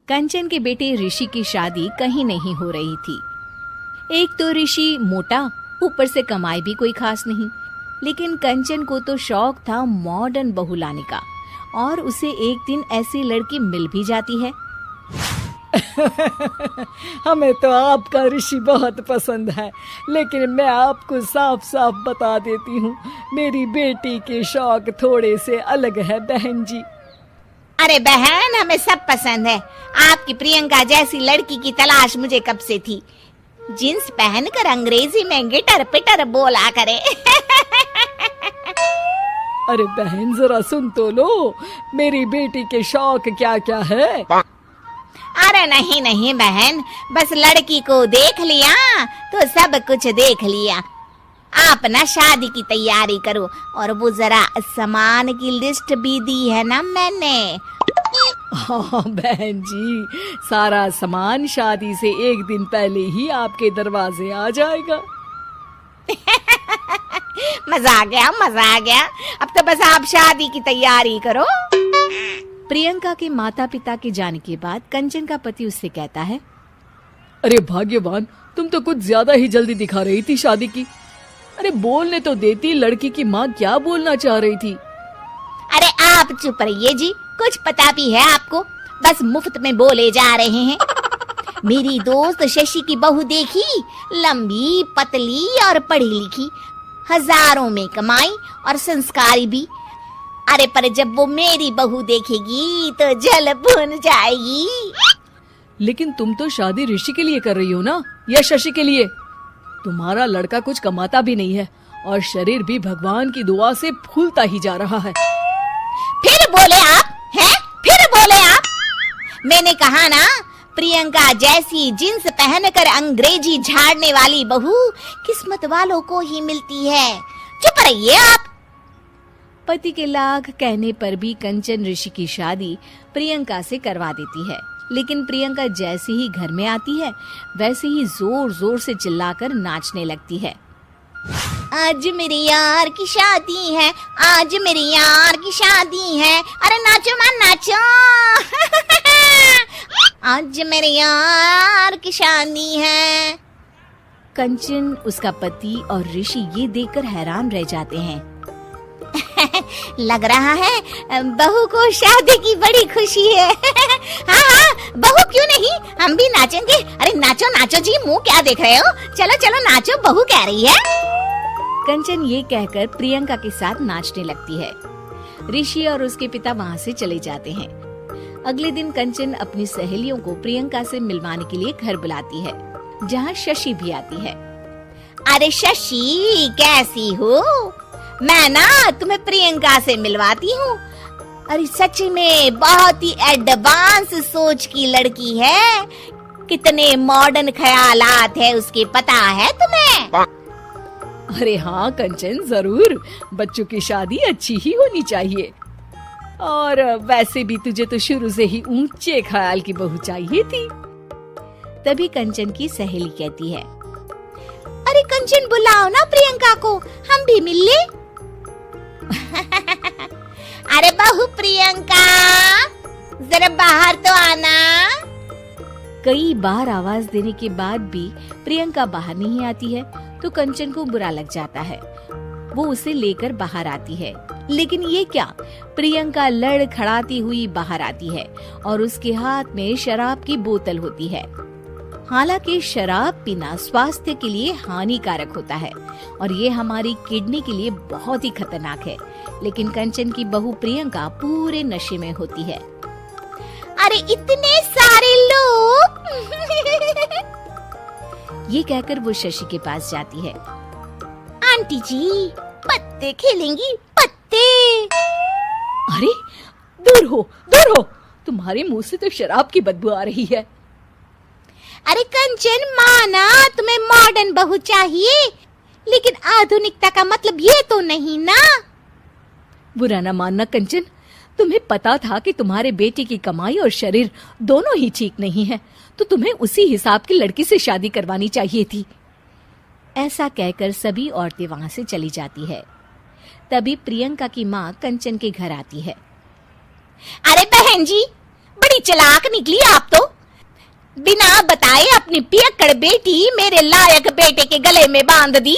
कंचन के बेटे ऋषि की शादी कहीं नहीं हो रही थी। एक तो ऋषि मोटा, ऊपर से कमाई भी कोई खास नहीं। लेकिन कंचन को तो शौक था मॉडर्न बहू लाने का, और उसे एक दिन ऐसी लड़की मिल भी जाती है। हमें तो आपका ऋषि बहुत पसंद है, लेकिन मैं आपको साफ साफ बता देती हूँ, मेरी बेटी के शौक थोड़े से अलग है बहन जी। अरे बहन, हमें सब पसंद है। आपकी प्रियंका जैसी लड़की की तलाश मुझे कब से थी। जींस पहनकर अंग्रेजी में गिटर पिटर बोला करे। अरे बहन जरा सुन तो लो, मेरी बेटी के शौक क्या क्या है। अरे नहीं नहीं बहन, बस लड़की को देख लिया तो सब कुछ देख लिया। आप ना शादी की तैयारी करो, और वो जरा सामान की लिस्ट भी दी है ना मैंने। हाँ बहन जी, सारा सामान शादी से एक दिन पहले ही आपके दरवाजे आ जाएगा। मजा आ गया, मजा आ गया। अब तो बस आप शादी की तैयारी करो। प्रियंका के माता पिता के जाने के बाद कंचन का पति उससे कहता है, अरे भाग्यवान, तुम तो कुछ ज्यादा ही जल्दी दिखा रही थी शादी की। अरे बोलने तो देती, लड़की की माँ क्या बोलना चाह रही थी। अरे आप चुप रहिए जी, कुछ पता भी है आपको, बस मुफ्त में बोले जा रहे हैं। मेरी दोस्त शशि की बहू देखी, लंबी पतली और पढ़ी लिखी, हजारों में कमाई और संस्कारी भी। अरे पर जब वो मेरी बहू देखेगी तो जल भुन जाएगी। लेकिन तुम तो शादी ऋषि के लिए कर रही हो ना, या शशि के लिए? तुम्हारा लड़का कुछ कमाता भी नहीं है, और शरीर भी भगवान की दुआ से फूलता ही जा रहा है। फिर बोले आप हैं? फिर बोले आप? मैंने कहा ना, प्रियंका जैसी जींस पहनकर अंग्रेजी झाड़ने वाली बहू किस्मत वालों को ही मिलती है। चुप रहिए आप। पति के लाख कहने पर भी कंचन ऋषि की शादी प्रियंका से करवा देती है। लेकिन प्रियंका जैसे ही घर में आती है, वैसे ही जोर जोर से चिल्लाकर नाचने लगती है। आज मेरी यार की शादी है, आज मेरी यार की शादी है। अरे नाचो मां नाचो। आज मेरी यार की शादी है। कंचन, उसका पति और ऋषि ये देखकर हैरान रह जाते हैं। लग रहा है बहू को शादी की बड़ी खुशी है। हाँ हाँ, बहू क्यों नहीं, हम भी नाचेंगे। अरे नाचो नाचो जी, मुंह क्या देख रहे हो, चलो चलो नाचो, बहू कह रही है। कंचन ये कहकर प्रियंका के साथ नाचने लगती है। ऋषि और उसके पिता वहाँ से चले जाते हैं। अगले दिन कंचन अपनी सहेलियों को प्रियंका से मिलवाने के लिए घर बुलाती है, जहाँ शशि भी आती है। अरे शशि, कैसी हो? मैं ना तुम्हें प्रियंका से मिलवाती हूँ। अरे सच में बहुत ही एडवांस सोच की लड़की है। कितने मॉडर्न ख्यालात है उसके, पता है तुम्हें? अरे हाँ कंचन, जरूर। बच्चों की शादी अच्छी ही होनी चाहिए, और वैसे भी तुझे तो शुरू से ही ऊंचे ख्याल की बहू चाहिए थी। तभी कंचन की सहेली कहती है, अरे कंचन, बुलाओ ना प्रियंका को, हम भी मिल ले। अरे बहू प्रियंका, जरा बाहर तो आना। कई बार आवाज देने के बाद भी प्रियंका बाहर नहीं आती है, तो कंचन को बुरा लग जाता है। वो उसे लेकर बाहर आती है, लेकिन ये क्या, प्रियंका लड़खड़ाती हुई बाहर आती है और उसके हाथ में शराब की बोतल होती है। हालांकि शराब पीना स्वास्थ्य के लिए हानिकारक होता है, और ये हमारी किडनी के लिए बहुत ही खतरनाक है। लेकिन कंचन की बहू प्रियंका पूरे नशे में होती है। अरे इतने सारे लोग। ये कहकर वो शशि के पास जाती है। आंटी जी, पत्ते खेलेंगी, पत्ते। अरे दूर हो, दूर हो, तुम्हारे मुंह से तो शराब की बदबू आ रही है। अरे कंचन, माना तुम्हें मॉडर्न बहू चाहिए, लेकिन आधुनिकता का मतलब ये तो नहीं ना। बुरा न मानना कंचन, तुम्हें पता था कि तुम्हारे बेटे की कमाई और शरीर दोनों ही ठीक नहीं है, तो तुम्हें उसी हिसाब की लड़की से शादी करवानी चाहिए थी। ऐसा कहकर सभी औरतें वहां से चली जाती है। तभी प्रियंका की माँ कंचन के घर आती है। अरे बहन जी, बड़ी चालाक निकली आप तो। बिना बताए अपनी पियक्कड़ बेटी मेरे लायक बेटे के गले में बांध दी।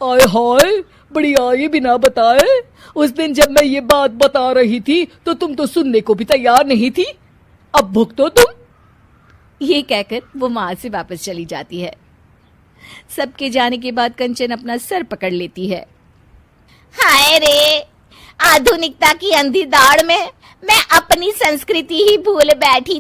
आय हाय, बड़ी आई बिना बताए। उस दिन जब मैं ये बात बता रही थी तो तुम तो सुनने को भी तैयार नहीं थी। अब भुगतो तुम। ये कहकर वो वहां से वापस चली जाती है। सबके जाने के बाद कंचन अपना सर पकड़ लेती है। हाय रे, आधुनिकता की अंधी दौड़ में मैं अपनी संस्कृति ही भूल बैठी